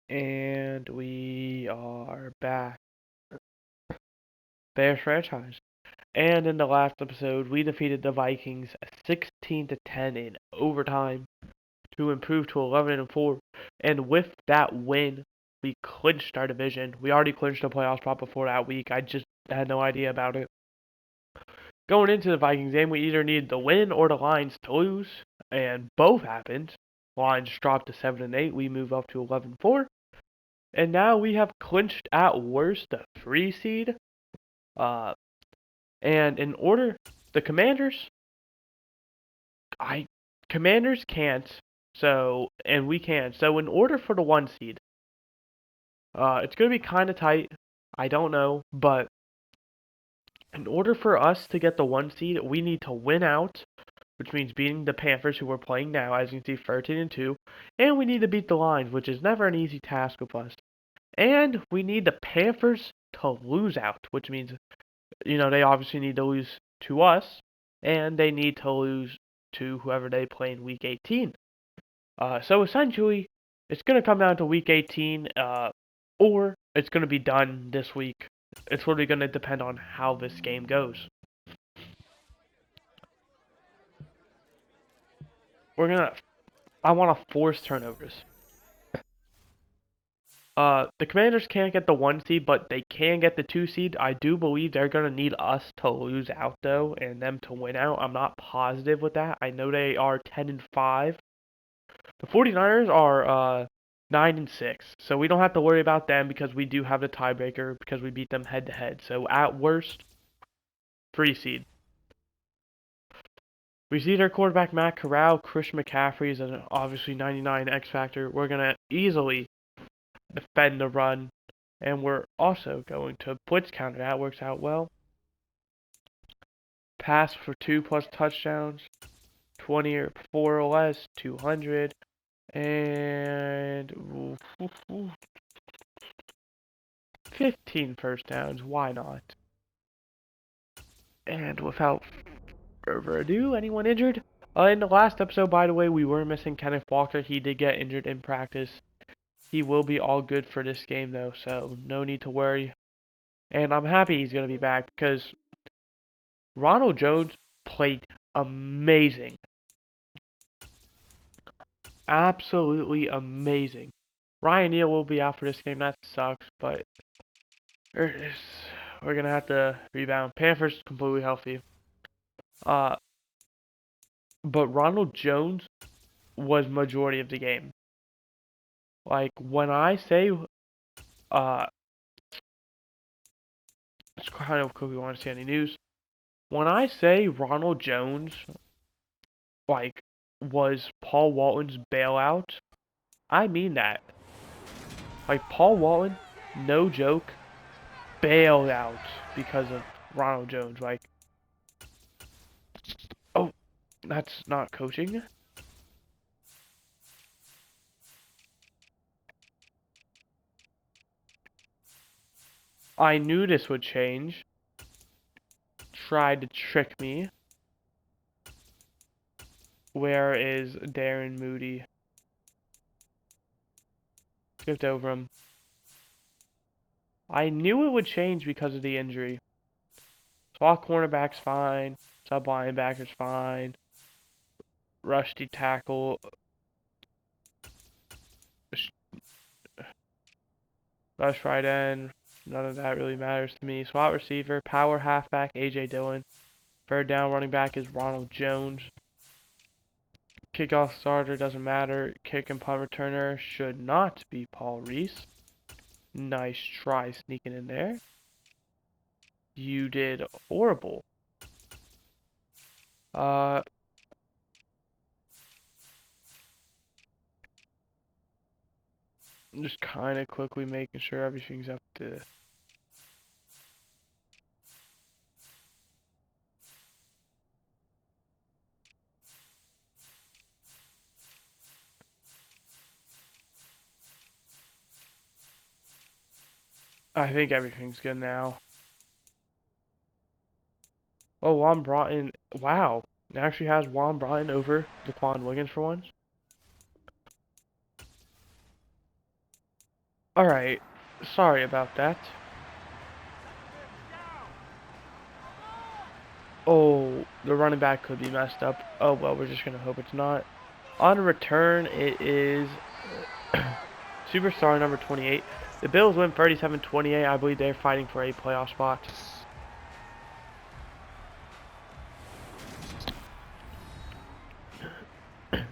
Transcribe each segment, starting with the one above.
And we are back. Bears franchise. And in the last episode, we defeated the Vikings 16 to 10 in overtime to improve to 11 and 4. And with that win, we clinched our division. We already clinched a playoff spot before that week. I just had no idea about it. Going into the Vikings game, we either needed the win or the Lions to lose, and both happened. Lions dropped to 7 and 8. We move up to 11 and 4. And now we have clinched at worst the 3 seed. Uh, and in order, the Commanders, I Commanders can't. So and we can. So in order for the 1 seed, it's gonna be kind of tight. I don't know, but in order for us to get the 1 seed, we need to win out, which means beating the Panthers, who we're playing now, as you can see, 13 and 2, and we need to beat the Lions, which is never an easy task with us. And we need the Panthers to lose out, which means they obviously need to lose to us, and they need to lose to whoever they play in Week 18. So essentially, it's going to come down to Week 18, or it's going to be done this week. It's really going to depend on how this game goes. I want to force turnovers. The Commanders can't get the 1 seed, but they can get the 2 seed. I do believe they're going to need us to lose out, though, and them to win out. I'm not positive with that. I know they are 10 and 5. The 49ers are 9 and 6. So we don't have to worry about them because we do have the tiebreaker because we beat them head to head. So at worst, 3 seed. We see their quarterback Matt Corral, Chris McCaffrey is an obviously 99 X factor. We're going to easily defend the run, and we're also going to blitz counter. That works out well. Pass for 2 plus touchdowns, 20 or 4 or less, 200, and 15 first downs. Why not? And without further ado, anyone injured? In the last episode, by the way, we were missing Kenneth Walker. He did get injured in practice. He will be all good for this game, though, so no need to worry. And I'm happy he's going to be back because Ronald Jones played amazing. Absolutely amazing. Ryan Neal will be out for this game. That sucks, but we're going to have to rebound. Panthers completely healthy. Uh, but Ronald Jones was majority of the game. Like, when I say, it's kind of cool if you want to see any news. When I say Ronald Jones, like, was Paul Walton's bailout, I mean that. Like, Paul Walton, no joke, bailed out because of Ronald Jones. Like, oh, that's not coaching. I knew this would change. Tried to trick me. Where is Darren Moody? Skipped over him. I knew it would change because of the injury. Slot cornerback's fine. Sub linebacker's fine. Rusty tackle. Rush right end. None of that really matters to me. Slot receiver. Power halfback. A.J. Dillon. Third down running back is Ronald Jones. Kickoff starter doesn't matter. Kick and punt returner should not be Paul Reese. Nice try sneaking in there. You did horrible. Uh, just kind of quickly making sure everything's up to. I think everything's good now. Oh, Juan Broughton. Wow. It actually has Juan Broughton over Daquan Wiggins for once. Alright, sorry about that. Oh, the running back could be messed up. Oh well, we're just gonna hope it's not. On return, it is superstar number 28. The Bills win 37-28. I believe they're fighting for a playoff spot.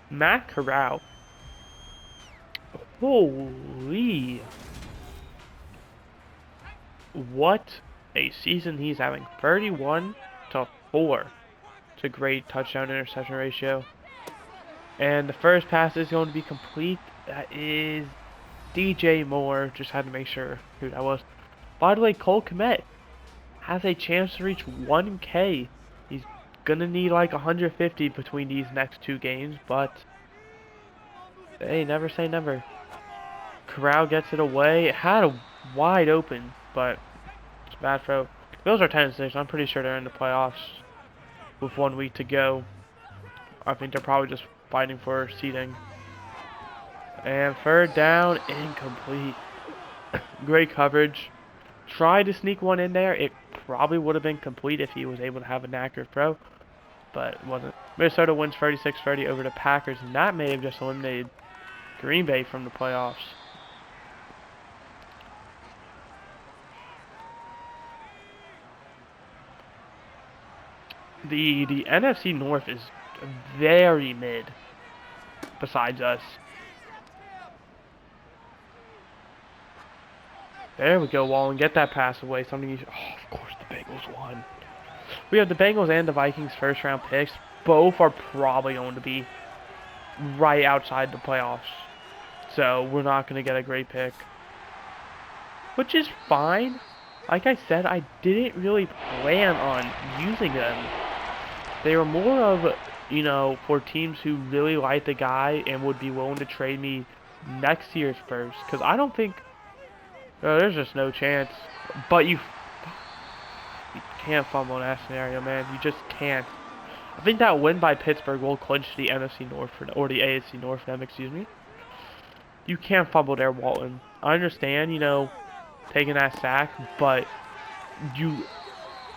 Matt Corral. Holy. What a season he's having. 31-4. It's a great touchdown interception ratio. And the first pass is going to be complete. That is DJ Moore. Just had to make sure who that was. By the way, Cole Kmet has a chance to reach 1K. He's gonna need like 150 between these next two games, but hey, never say never. Corral gets it away. It had a wide open, but it's a bad throw. Bills are 10-6. I'm pretty sure they're in the playoffs with 1 week to go. I think they're probably just fighting for seeding. And third down, incomplete. Great coverage. Tried to sneak one in there. It probably would have been complete if he was able to have an accurate throw, but it wasn't. Minnesota wins 36-30 over the Packers, and that may have just eliminated Green Bay from the playoffs. The NFC North is very mid besides us. There we go, Wallen. Get that pass away. Something you should, oh, of course the Bengals won. We have the Bengals and the Vikings first round picks. Both are probably going to be right outside the playoffs. So we're not going to get a great pick. Which is fine. Like I said, I didn't really plan on using them. They were more of, you know, for teams who really like the guy and would be willing to trade me next year's first. Because I don't think, there's just no chance. But you can't fumble in that scenario, man. You just can't. I think that win by Pittsburgh will clinch the NFC North or the AFC North for them, excuse me. You can't fumble there, Walton. I understand, you know, taking that sack, but you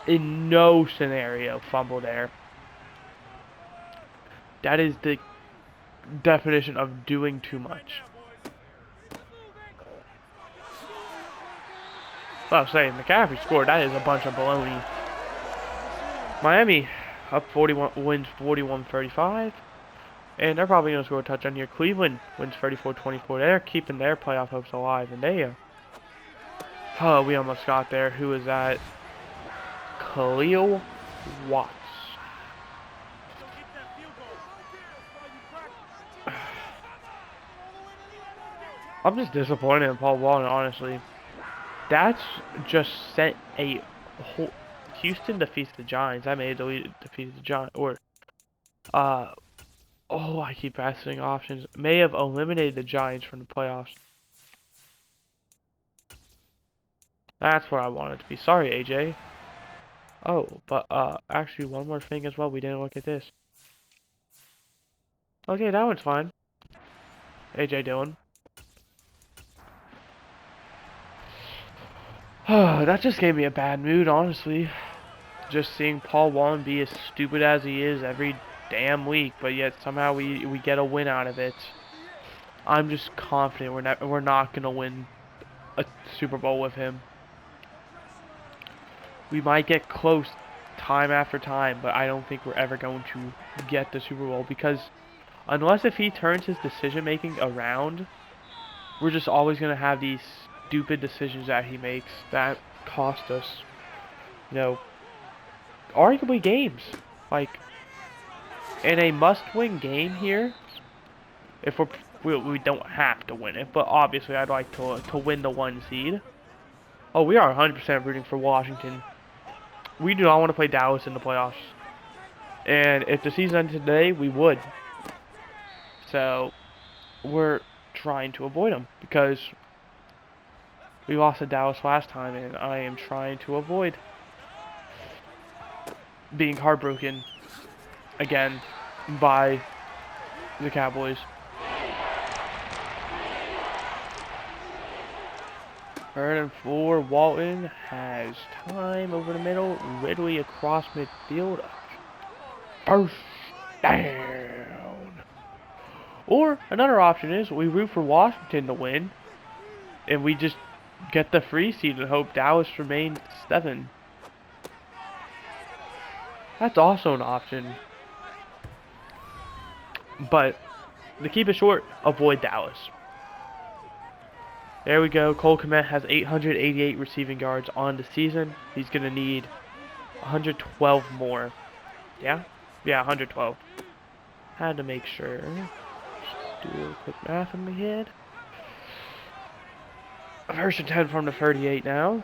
in no scenario fumble there. That is the definition of doing too much. Well, I'm saying McCaffrey scored. That is a bunch of baloney. Miami up 41, wins 41-35. And they're probably going to score a touchdown here. Cleveland wins 34-24. They're keeping their playoff hopes alive. And they, oh, we almost got there. Who is that? Khalil Watts. I'm just disappointed in Paul Walton, honestly. That's just sent a whole... Houston defeats the Giants. I may have defeated the Giants. Or, oh, I keep passing options. May have eliminated the Giants from the playoffs. That's what I wanted to be. Sorry, AJ. Oh, but, actually, one more thing as well. We didn't look at this. Okay, that one's fine. AJ Dillon. That just gave me a bad mood, honestly. Just seeing Paul Walton be as stupid as he is every damn week, but yet somehow we get a win out of it. I'm just confident we're not gonna win a Super Bowl with him. We might get close time after time, but I don't think we're ever going to get the Super Bowl because unless if he turns his decision making around, we're just always gonna have these stupid decisions that he makes that cost us, you know, arguably games. Like in a must-win game here, if we don't have to win it, but obviously I'd like to win the 1 seed. Oh, we are 100% rooting for Washington. We do not want to play Dallas in the playoffs. And if the season ended today, we would. So we're trying to avoid them because we lost to Dallas last time, and I am trying to avoid being heartbroken again by the Cowboys. Third and 4. Walton has time over the middle. Ridley across midfield. First down. Or another option is we root for Washington to win, and we just get the free seed and hope Dallas remains 7. That's also an option. But to keep it short, avoid Dallas. There we go. Cole Kmet has 888 receiving yards on the season. He's going to need 112 more. Yeah? Yeah, 112. Had to make sure. Just do a quick math in my head. First and 10 from the 38 now.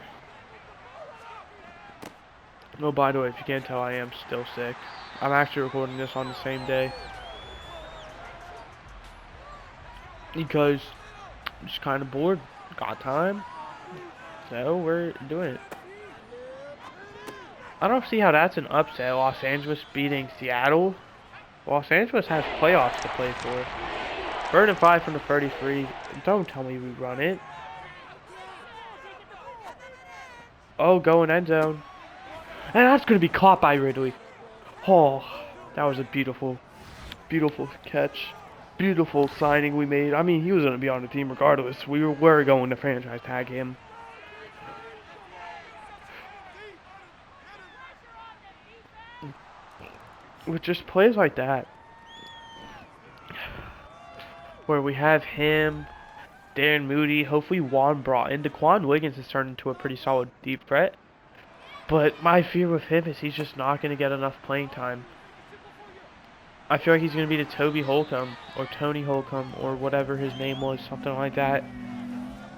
Oh, by the way, if you can't tell, I am still sick. I'm actually recording this on the same day. Because I'm just kind of bored. Got time. So we're doing it. I don't see how that's an upset. Los Angeles beating Seattle. Los Angeles has playoffs to play for. Third and 5 from the 33. Don't tell me we run it. Oh, going end zone. And that's going to be caught by Ridley. Oh, that was a beautiful, beautiful catch. Beautiful signing we made. I mean, he was going to be on the team regardless. We were going to franchise tag him. With just plays like that, where we have him, Darren Moody, hopefully Juan Broughton. Daquan Wiggins has turned into a pretty solid deep threat. But my fear with him is he's just not going to get enough playing time. I feel like he's going to be the Toby Holcomb, or Tony Holcomb, or whatever his name was, something like that.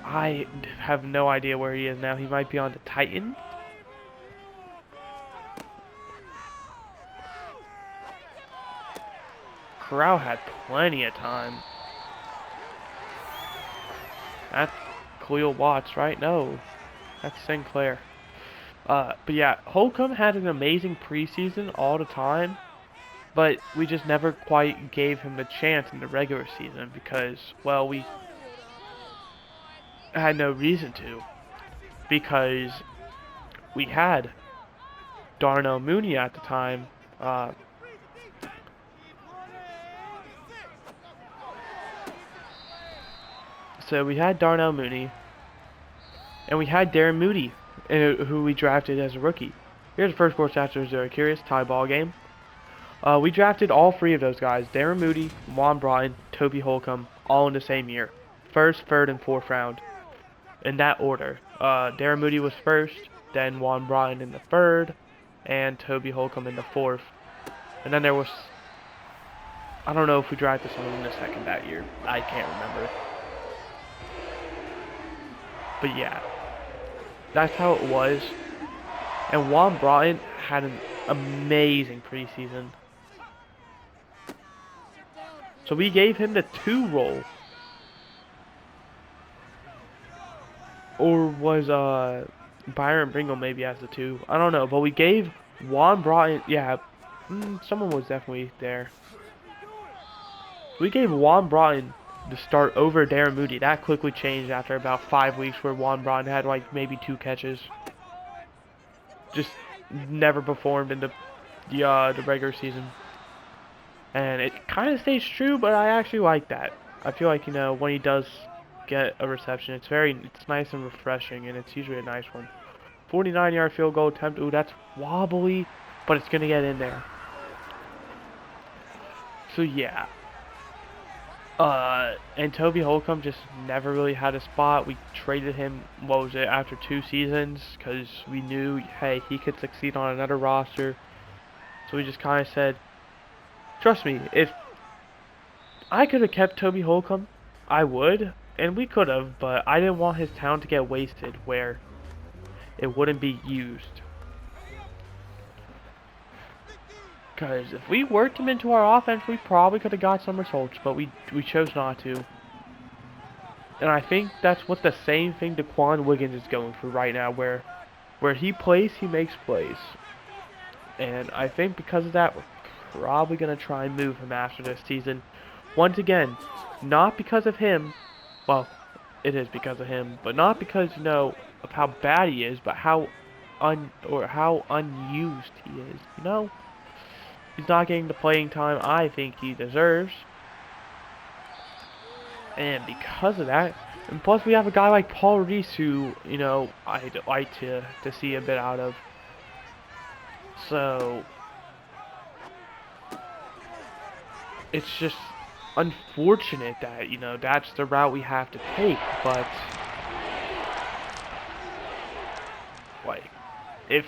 I have no idea where he is now. He might be on the Titans. Corral had plenty of time. That's Khalil Watts, right? No, that's Sinclair. But yeah, Holcomb had an amazing preseason all the time, but we just never quite gave him the chance in the regular season because, well, we had no reason to, because we had Darnell Mooney at the time. So we had Darnell Mooney, and we had Darren Moody, who we drafted as a rookie. Here's the first quarter stats. They're curious tie ball game. We drafted all 3 of those guys: Darren Moody, Juan Broughton, Toby Holcomb, all in the same year. First, third, and fourth round. In that order. Darren Moody was first, then Juan Broughton in the third, and Toby Holcomb in the fourth. And then there was, I don't know if we drafted someone in the second that year. I can't remember. But yeah, that's how it was. And Juan Broughton had an amazing preseason. So we gave him the 2 role. Or was Byron Bringle maybe as the 2? I don't know. But we gave Juan Broughton, yeah, someone was definitely there. We gave Juan Broughton the start over Darren Moody. That quickly changed after about 5 weeks, where Juan Broughton had like maybe 2 catches. Just never performed in the regular season. And it kind of stays true, but I actually like that. I feel like, you know, when he does get a reception, it's nice and refreshing, and it's usually a nice one. 49-yard field goal attempt. Ooh, that's wobbly, but it's gonna get in there. So yeah. And Toby Holcomb just never really had a spot. We traded him, what was it, after 2 seasons, because we knew, hey, he could succeed on another roster. So we just kind of said, trust me, if I could have kept Toby Holcomb, I would, and we could have, but I didn't want his talent to get wasted where it wouldn't be used. Because if we worked him into our offense, we probably could have got some results, but we chose not to. And I think that's what the same thing Daquan Wiggins is going through right now, where he plays, he makes plays. And I think because of that, we're probably going to try and move him after this season. Once again, not because of him. Well, it is because of him, but not because, you know, of how bad he is, but how how unused he is, you know? He's not getting the playing time I think he deserves. And because of that, and plus we have a guy like Paul Reese who, you know, I'd like to see a bit out of. So it's just unfortunate that, you know, that's the route we have to take, but like if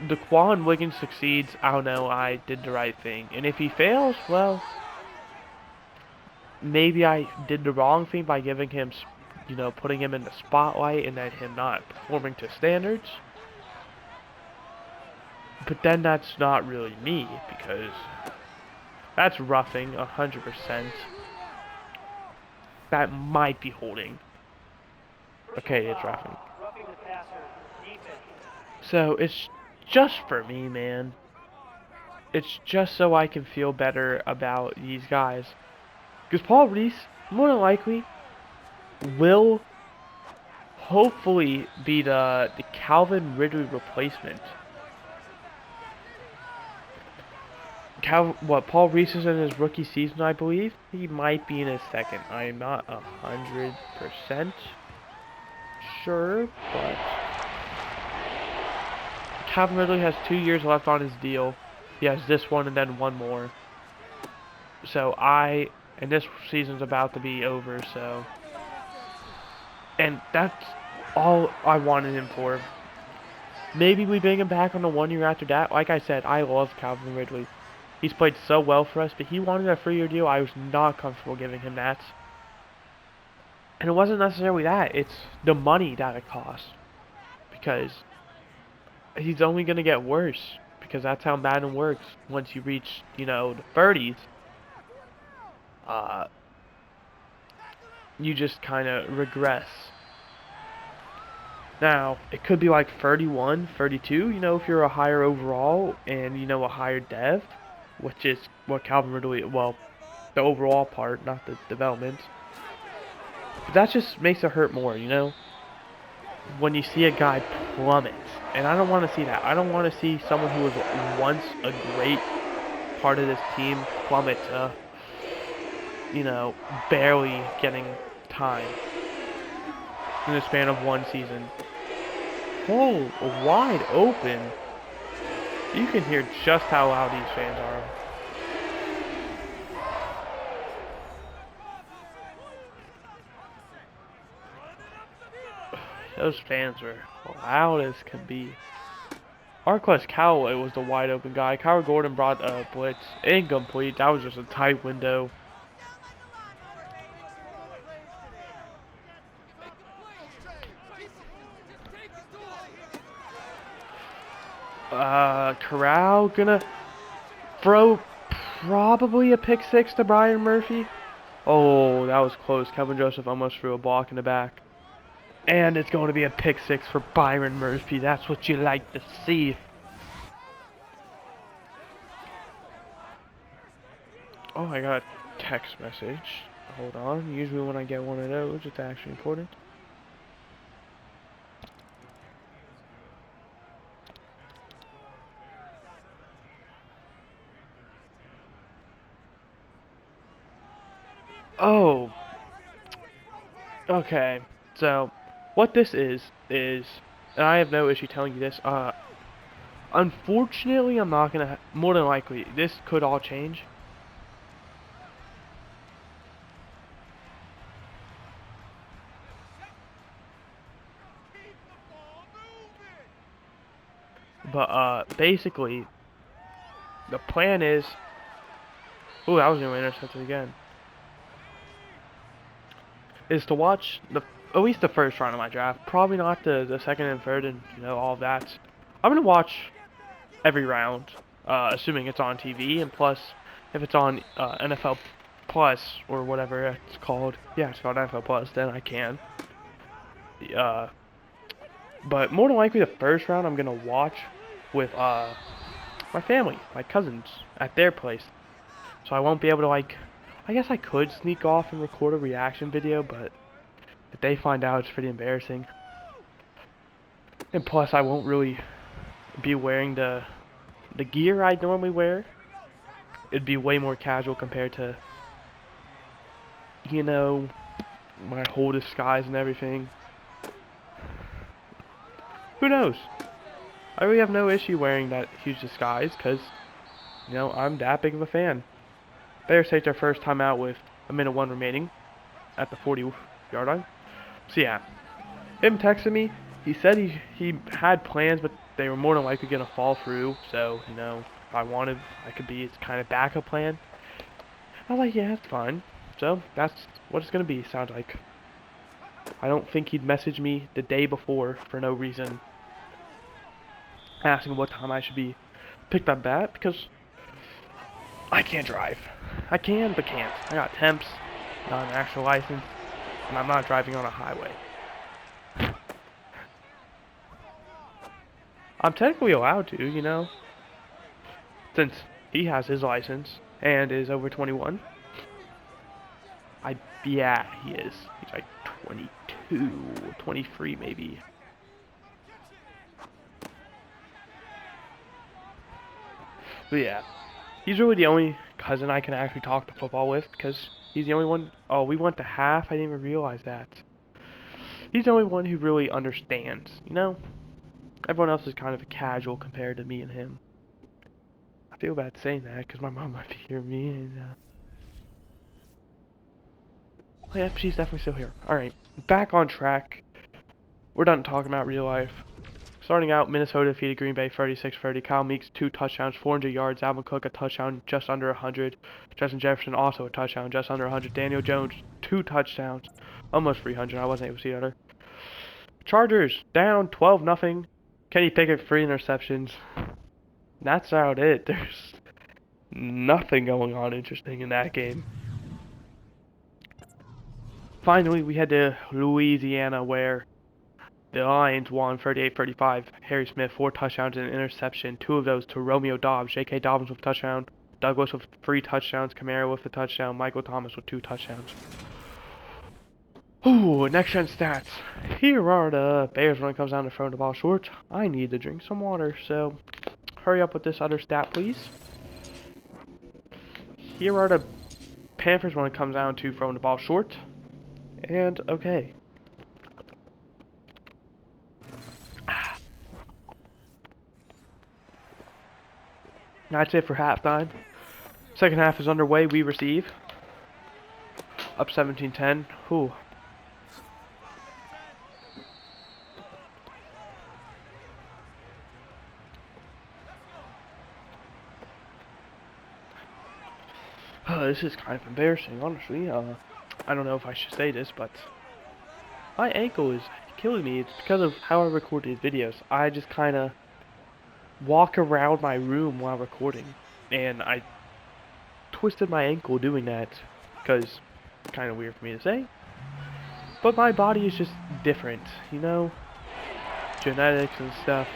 Daquan Wiggins succeeds, I'll know I did the right thing. And if he fails, well, maybe I did the wrong thing by giving him, you know, putting him in the spotlight and then him not performing to standards. But then that's not really me, because that's roughing 100%. That might be holding. Okay, it's roughing. So it's just for me, man. It's just so I can feel better about these guys. Because Paul Reese, more than likely, will hopefully be the Calvin Ridley replacement. Paul Reese is in his rookie season, I believe. He might be in his second. I am not 100% sure, but Calvin Ridley has 2 years left on his deal. He has this one and then one more. So and this season's about to be over, so. And that's all I wanted him for. Maybe we bring him back on the 1 year after that. Like I said, I love Calvin Ridley. He's played so well for us, but he wanted a 3-year deal. I was not comfortable giving him that. And it wasn't necessarily that. It's the money that it costs. Because he's only going to get worse. Because that's how Madden works. Once you reach, you know, the 30s, you just kind of regress. Now, it could be like 31, 32, you know, if you're a higher overall and, you know, a higher dev, which is what Calvin Ridley, well, the overall part, not the development. But that just makes it hurt more, you know? When you see a guy plummet. And I don't want to see that. I don't want to see someone who was once a great part of this team plummet to, you know, barely getting time in the span of one season. Oh, wide open. You can hear just how loud these fans are. Those fans are loud as can be. Arquez Callaway was the wide open guy. Kyler Gordon brought a blitz. Incomplete. That was just a tight window. Corral gonna throw probably a pick six to Brian Murphy. Oh, that was close. Kevin Joseph almost threw a block in the back. And it's going to be a pick six for Byron Murphy. That's what you like to see. Oh, I got a text message. Hold on. Usually when I get one of those, it's actually important. Oh. Okay. So, what this is, and I have no issue telling you this, unfortunately, I'm not gonna, more than likely, this could all change. But, basically, the plan is, ooh, that was gonna be intercepted again, is to watch at least the first round of my draft, probably not the second and third and, you know, all of that. I'm gonna watch every round, assuming it's on TV, and plus, if it's on NFL Plus or whatever it's called, yeah, it's called NFL Plus, then I can. But more than likely, the first round I'm gonna watch with my family, my cousins, at their place, so I won't be able to, like. I guess I could sneak off and record a reaction video, but if they find out, it's pretty embarrassing. And plus, I won't really be wearing the gear I normally wear. It'd be way more casual compared to, you know, my whole disguise and everything. Who knows? I really have no issue wearing that huge disguise because, you know, I'm that big of a fan. Bears take their first time out with a minute 1 remaining at the 40-yard line. So yeah, him texted me. He said he had plans, but they were more than likely gonna fall through. So, you know, if I wanted, I could be his kind of backup plan. I was like, yeah, that's fine. So that's what it's gonna be. Sounds like. I don't think he'd message me the day before for no reason, asking what time I should be picked up at, because I can't drive. I can, but can't. I got temps, not an actual license, and I'm not driving on a highway. I'm technically allowed to, you know, since he has his license and is over 21. Yeah, he is. He's like 22, 23 maybe. But yeah, he's really the only cousin I can actually talk to football with, because he's the only one. Oh, we went to half. I didn't even realize that. He's the only one who really understands, you know? Everyone else is kind of casual compared to me and him. I feel bad saying that, because my mom might be hearing me, and, oh, yeah, she's definitely still here. Alright, back on track. We're done talking about real life. Starting out, Minnesota defeated Green Bay 36-30. Kyle Meeks, 2 touchdowns, 400 yards. Alvin Cook, a touchdown, just under 100. Justin Jefferson, also a touchdown, just under 100. Daniel Jones, 2 touchdowns, almost 300. I wasn't able to see the other. Chargers, down 12-0. Kenny Pickett, 3 interceptions. That's about it. There's nothing going on interesting in that game. Finally, we head to Louisiana, where the Lions won 38-35. Harry Smith, 4 touchdowns and an interception. 2 of those to Romeo Doubs. J.K. Dobbins with a touchdown. Douglas with 3 touchdowns. Kamara with a touchdown. Michael Thomas with 2 touchdowns. Ooh, next gen stats. Here are the Bears when it comes down to throwing the ball short. I need to drink some water, so hurry up with this other stat, please. Here are the Panthers when it comes down to throwing the ball short. And, okay. That's it for halftime. Second half is underway. We receive. Up 17-10. Whew. This is kind of embarrassing, honestly. I don't know if I should say this, but my ankle is killing me. It's because of how I record these videos. I just kind of walk around my room while recording, and I twisted my ankle doing that, because it's kind of weird for me to say, but my body is just different, you know, genetics and stuff.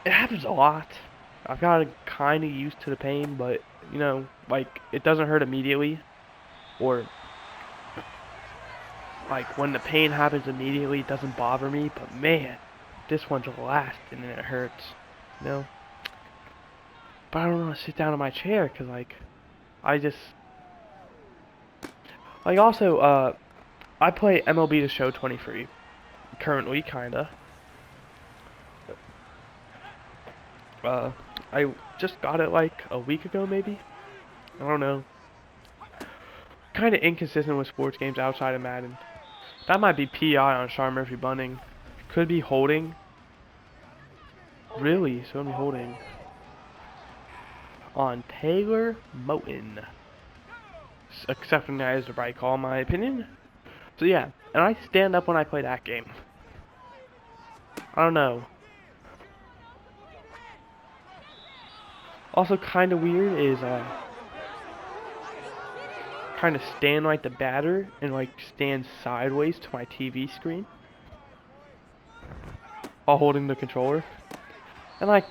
It happens a lot. I've gotten kind of used to the pain, but, you know, like, it doesn't hurt immediately, or, like, when the pain happens immediately, it doesn't bother me, but man, this one's lasting and it hurts, you know. But I don't want to sit down in my chair, because, like, I just, like, also, I play MLB The Show 23, currently, kinda. I just got it, like, a week ago, maybe? I don't know. Kinda inconsistent with sports games outside of Madden. That might be PI on Sean Murphy Bunting. Could be holding. Really, so be holding. On Taylor Moton. Accepting that as the right call, in my opinion. So yeah, and I stand up when I play that game. I don't know. Also kind of weird is, kind of stand like the batter and like stand sideways to my TV screen while holding the controller. And like,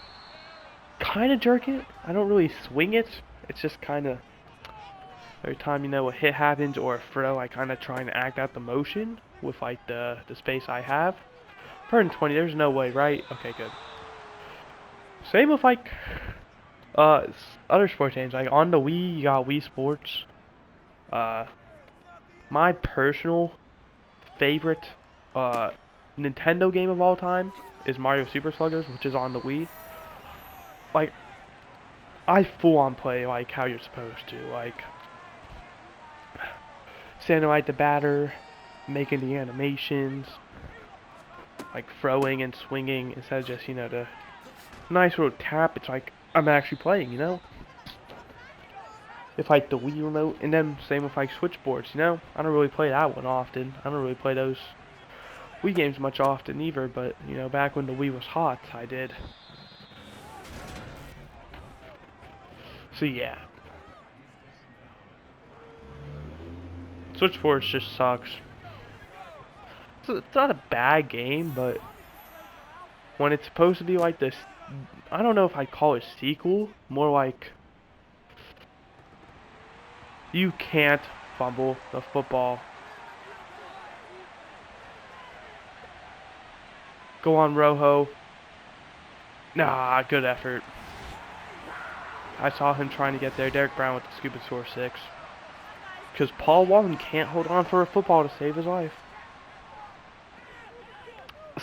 kind of jerk it. I don't really swing it. It's just kind of, Every time, a hit happens or a throw, I kind of try and act out the motion with, like, the space I have. 120, there's no way, right? Okay, good. Same with, like, other sports games. Like, on the Wii, you got Wii Sports. Uh, my personal favorite, Nintendo game of all time is Mario Super Sluggers, which is on the Wii. Like, I full on play, like, how you're supposed to. Like, standing like the batter, making the animations, like throwing and swinging instead of just, the nice little tap. It's like I'm actually playing. If like the Wii remote, and then same with like Switchboards. I don't really play that one often. I don't really play those Wii games much often either, but, back when the Wii was hot, I did. So yeah. Switchboards just sucks. It's not a bad game, but when it's supposed to be like this, I don't know if I'd call it sequel, more like you can't fumble the football. Go on, Rojo. Nah, good effort. I saw him trying to get there. Derek Brown with the stupid score 6. Because Paul Walton can't hold on for a football to save his life.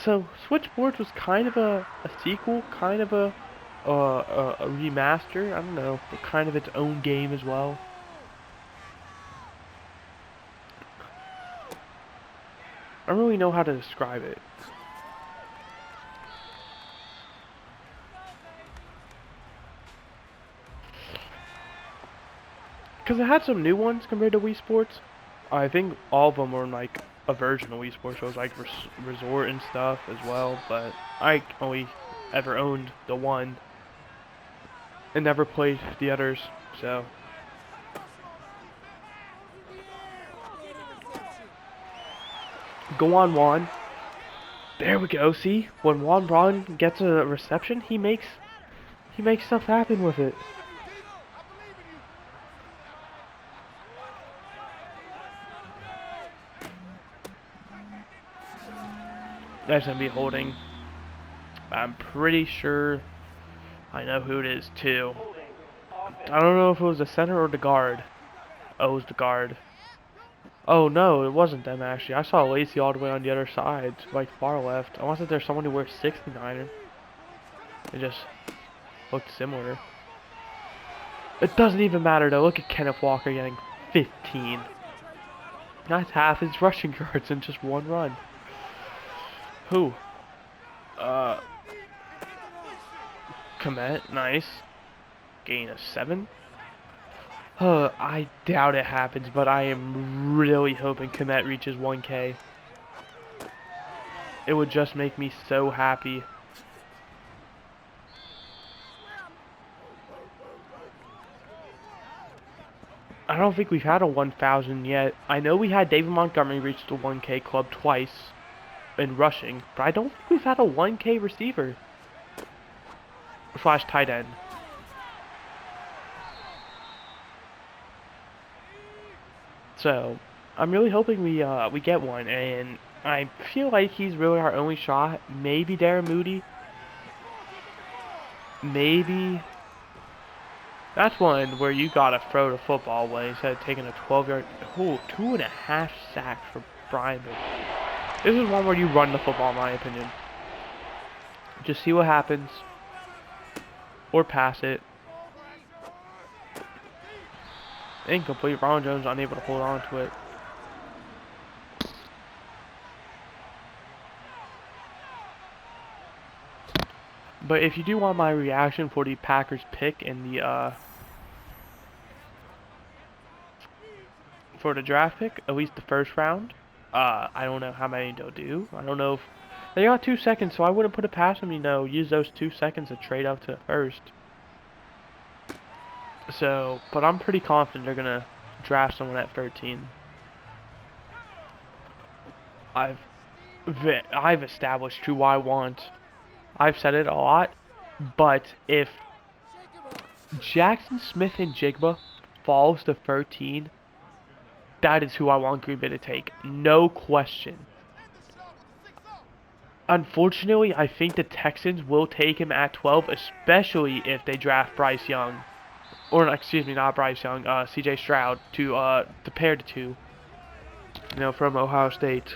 So, Switchboards was kind of a sequel, kind of a remaster, I don't know, but kind of its own game as well. I don't really know how to describe it. Because it had some new ones compared to Wii Sports. I think all of them were in, like, a version of Wii Sports, so it was like Resort and stuff as well, but I only ever owned the one and never played the others, so. Go on, Juan. There we go, see? When Juan Braun gets a reception, he makes stuff happen with it. That's gonna be holding. I'm pretty sure I know who it is too. I don't know if it was the center or the guard. Oh, it was the guard. Oh no, it wasn't them actually. I saw Lacey all the way on the other side, like far left. I wonder if there's someone who wears 69er. It just looked similar. It doesn't even matter though. Look at Kenneth Walker getting 15. That's half his rushing yards in just one run. Who? Komet, nice. Gain of 7. I doubt it happens, but I am really hoping Komet reaches 1K. It would just make me so happy. I don't think we've had a 1,000 yet. I know we had David Montgomery reach the 1K club twice in rushing, but I don't think we've had a 1K receiver / tight end. So, I'm really hoping we get one, and I feel like he's really our only shot. Maybe Darren Moody. Maybe. That's one where you gotta throw the football away instead of taking a 12-yard. Oh, 2.5 sacks for Brian. This is one where you run the football, in my opinion. Just see what happens. Or pass it. Incomplete. Ron Jones unable to hold on to it. But if you do want my reaction for the Packers pick in the for the draft pick, at least the first round, I don't know how many they'll do. I don't know if they got 2 seconds, so I wouldn't put it past them. Use those 2 seconds to trade up to first. So, but I'm pretty confident they're gonna draft someone at 13. I've established who I want. I've said it a lot, but if Jackson Smith and Jigba falls to 13, that is who I want Green Bay to take. No question. Unfortunately, I think the Texans will take him at 12, especially if they draft Bryce Young. Or, excuse me, not Bryce Young, CJ Stroud to pair the two. You know, from Ohio State.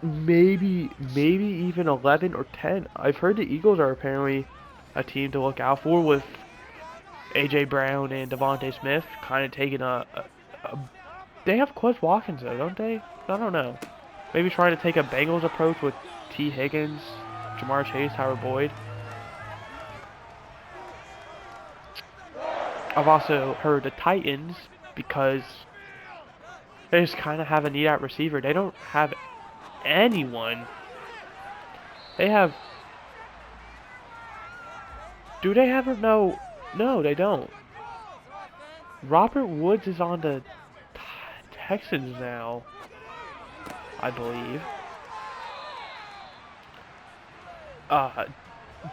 Maybe even 11 or 10. I've heard the Eagles are apparently a team to look out for with A.J. Brown and Devontae Smith kind of taking a they have Quez Watkins though, don't they? I don't know. Maybe trying to take a Bengals approach with T. Higgins, Jamar Chase, Howard Boyd. I've also heard the Titans because they just kind of have a need at receiver. They don't have anyone. They have. Do they have a no? No, they don't. Robert Woods is on the Texans now, I believe.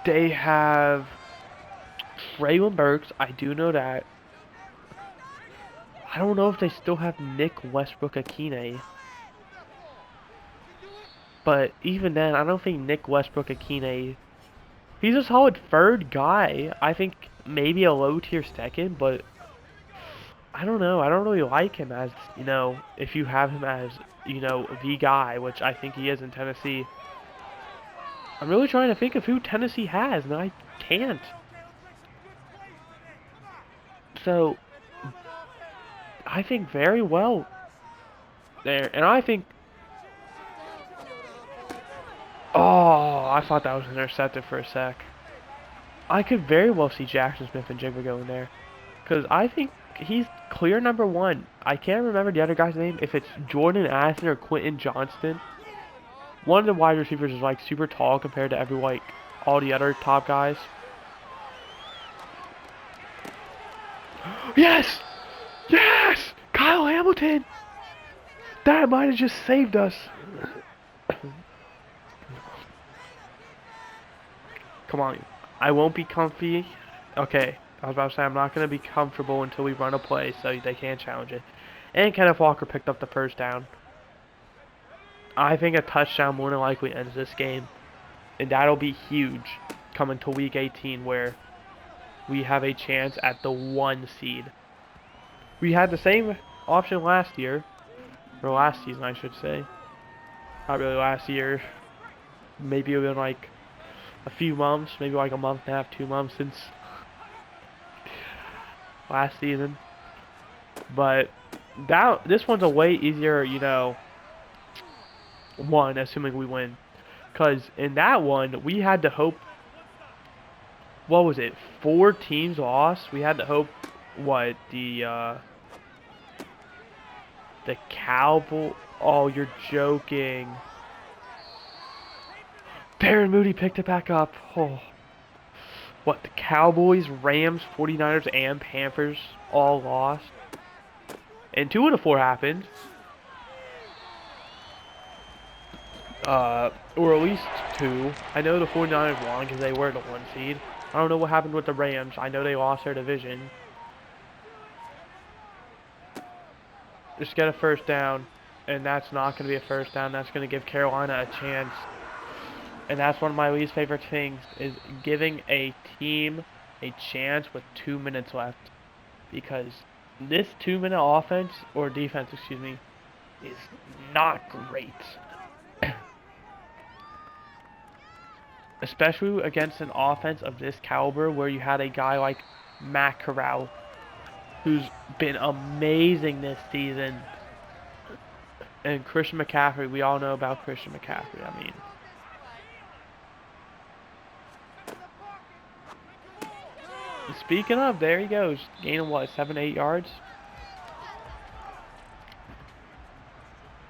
They have Traylon Burks. I do know that. I don't know if they still have Nick Westbrook-Akine. But even then, I don't think Nick Westbrook-Akine. He's a solid third guy. I think maybe a low tier second, but I don't know. I don't really like him as, you know, if you have him as, you know, the guy, which I think he is in Tennessee. I'm really trying to think of who Tennessee has, and I can't. So, I think very well there. And I think... Oh, I thought that was intercepted for a sec. I could very well see Jackson Smith and Jigba going there. Because I think he's clear number one. I can't remember the other guy's name, if it's Jordan Addison or Quentin Johnston. One of the wide receivers is like super tall compared to all the other top guys. Yes! Yes! Kyle Hamilton! That might have just saved us. Come on. I won't be comfy. Okay. I was about to say I'm not going to be comfortable until we run a play so they can't challenge it. And Kenneth Walker picked up the first down. I think a touchdown more than likely ends this game. And that'll be huge coming to week 18 where we have a chance at the 1 seed. We had the same option last year. Or last season, I should say. Not really last year. Maybe it was like a few months. Maybe like a month and a half, 2 months since last season. But this one's a way easier, you know, one, assuming we win. Because in that one, we had to hope, what was it, 4 teams lost? We had to hope, what, the Cowboys, oh, you're joking. Darren Mooney picked it back up. Oh. What, the Cowboys, Rams, 49ers, and Panthers all lost? And 2 of the 4 happened. Or at least 2. I know the 49ers won because they were the 1 seed. I don't know what happened with the Rams. I know they lost their division. Just get a first down. And that's not going to be a first down. That's going to give Carolina a chance. And that's one of my least favorite things, is giving a team a chance with 2 minutes left. Because this 2-minute offense, or defense, excuse me, is not great. Especially against an offense of this caliber where you had a guy like Matt Corral, who's been amazing this season. And Christian McCaffrey, we all know about Christian McCaffrey, I mean. Speaking of, there he goes. Gaining what, 7, 8 yards?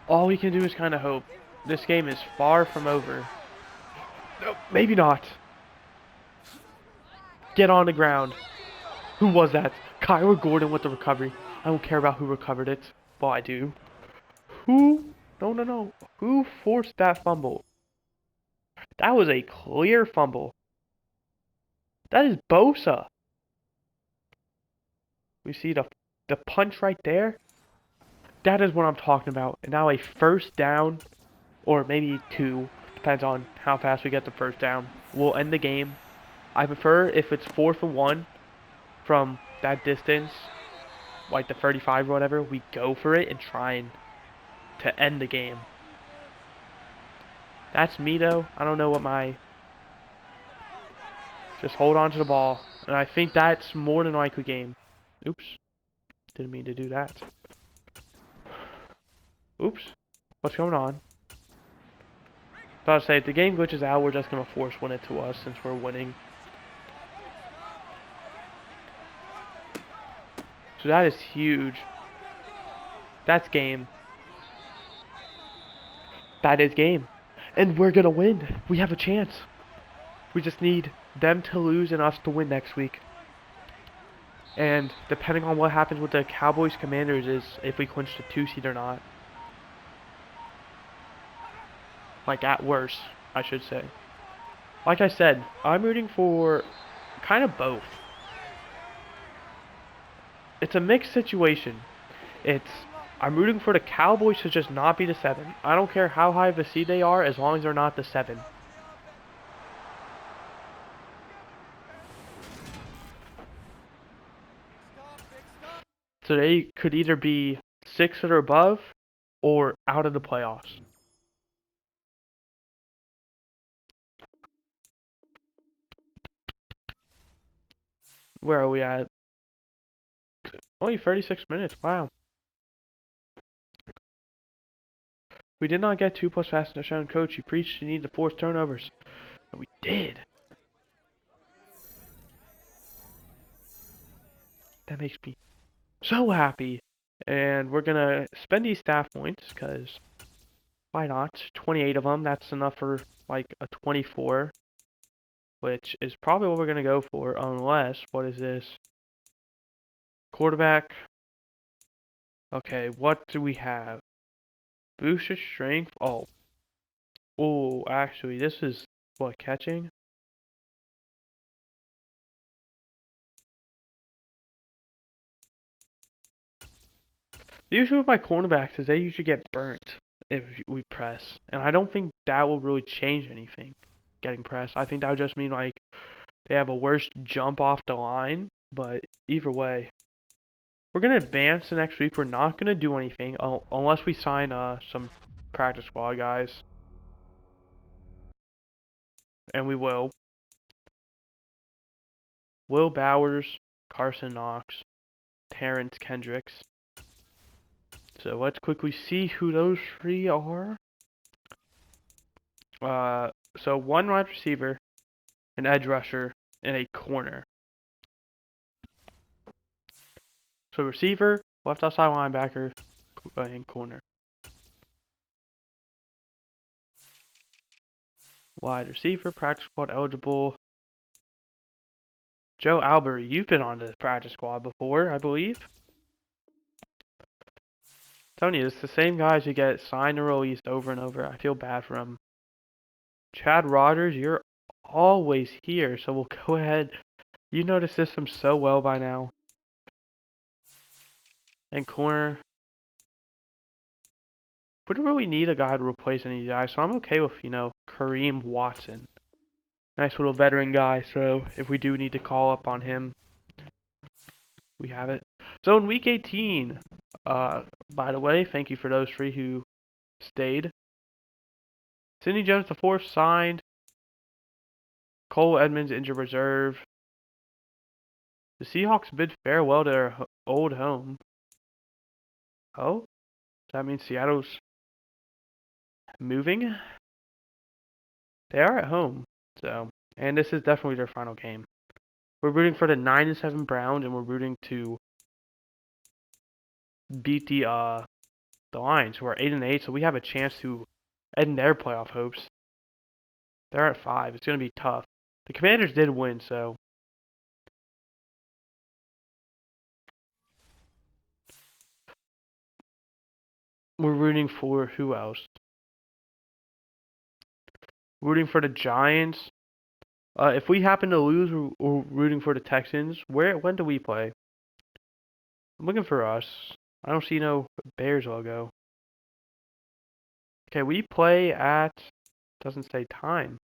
All we can do is kind of hope. This game is far from over. No, maybe not. Get on the ground. Who was that? Kyler Gordon with the recovery. I don't care about who recovered it. Well, I do. Who? No. Who forced that fumble? That was a clear fumble. That is Bosa. We see the punch right there. That is what I'm talking about. And now a first down, or maybe two, depends on how fast we get the first down. We'll end the game. I prefer if it's 4th and 1 from that distance, like the 35 or whatever, we go for it and try and to end the game. That's me though. I don't know what my... Just hold on to the ball. And I think that's more than likely game. Oops. Didn't mean to do that. Oops. What's going on? I was say, if the game glitches out, we're just going to force win it to us since we're winning. So that is huge. That's game. That is game. And we're going to win. We have a chance. We just need them to lose and us to win next week. And depending on what happens with the Cowboys Commanders is if we clinch the 2 seed or not. Like at worst, I should say. Like I said, I'm rooting for kind of both. It's a mixed situation. I'm rooting for the Cowboys to just not be the 7. I don't care how high of a seed they are as long as they're not the 7. So they could either be 6 or above or out of the playoffs. Where are we at? Only 36 minutes. Wow. We did not get 2 plus fast touchdown. Coach, you preached you need to force turnovers. And we did. That makes me so happy. And we're going to spend these staff points because why not? 28 of them. That's enough for like a 24. Which is probably what we're going to go for unless, what is this? Quarterback. Okay, what do we have? Boost your strength. Oh. Oh, actually, this is, what, catching? The issue with my cornerbacks is they usually get burnt if we press. And I don't think that will really change anything, getting pressed. I think that would just mean, like, they have a worse jump off the line. But either way, we're going to advance the next week. We're not going to do anything unless we sign some practice squad guys. And we will. Will Bowers, Carson Knox, Terrence Kendricks. So let's quickly see who those 3 are. So 1 wide receiver, an edge rusher, and a corner. So receiver, left outside linebacker, and corner. Wide receiver, practice squad eligible. Joe Albury, you've been on the practice squad before, I believe. Telling you, it's the same guys who get signed and released over and over. I feel bad for them. Chad Rogers, you're always here, so we'll go ahead. You know the system so well by now. And corner. We don't really need a guy to replace any of these guys, so I'm okay with, Kareem Watson. Nice little veteran guy, so if we do need to call up on him, we have it. So in week 18, by the way, thank you for those 3 who stayed. Sidney Jones IV signed. Cole Edmonds injured reserve. The Seahawks bid farewell to their old home. Oh? That means Seattle's moving? They are at home, so, and this is definitely their final game. We're rooting for the 9-7 Browns, and we're rooting to beat the Lions, who are 8-8, so we have a chance to end their playoff hopes. They're at 5. It's going to be tough. The Commanders did win, so. We're rooting for who else? Rooting for the Giants. If we happen to lose, we're rooting for the Texans. When do we play? I'm looking for us. I don't see no Bears logo. Okay, we play at, doesn't say time.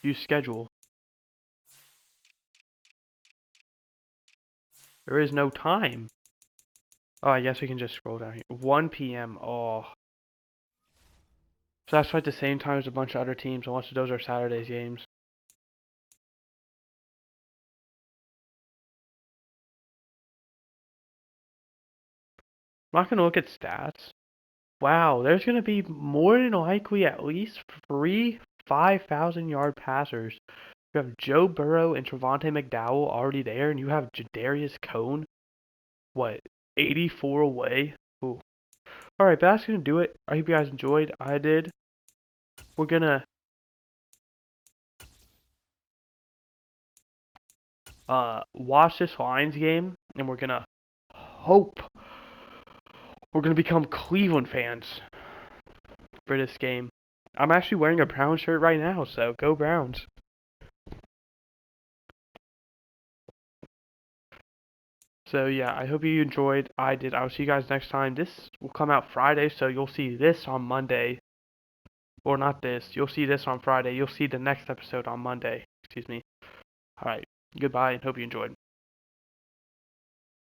Use schedule. There is no time. Oh, I guess we can just scroll down here. 1 p.m. Oh. So that's like the same time as a bunch of other teams, unless those are Saturday's games. I'm not going to look at stats. Wow, there's going to be more than likely at least 3 5,000-yard passers. You have Joe Burrow and Trevante McDowell already there, and you have Jadarius Cone, what, 84 away? Ooh. Alright, but that's going to do it. I hope you guys enjoyed. I did. We're going to watch this Lions game, and we're going to hope we're going to become Cleveland fans for this game. I'm actually wearing a Brown shirt right now, so go Browns. So yeah, I hope you enjoyed. I did. I'll see you guys next time. This will come out Friday, so you'll see this on Monday. Or not this. You'll see this on Friday. You'll see the next episode on Monday. Excuse me. Alright. Goodbye and hope you enjoyed.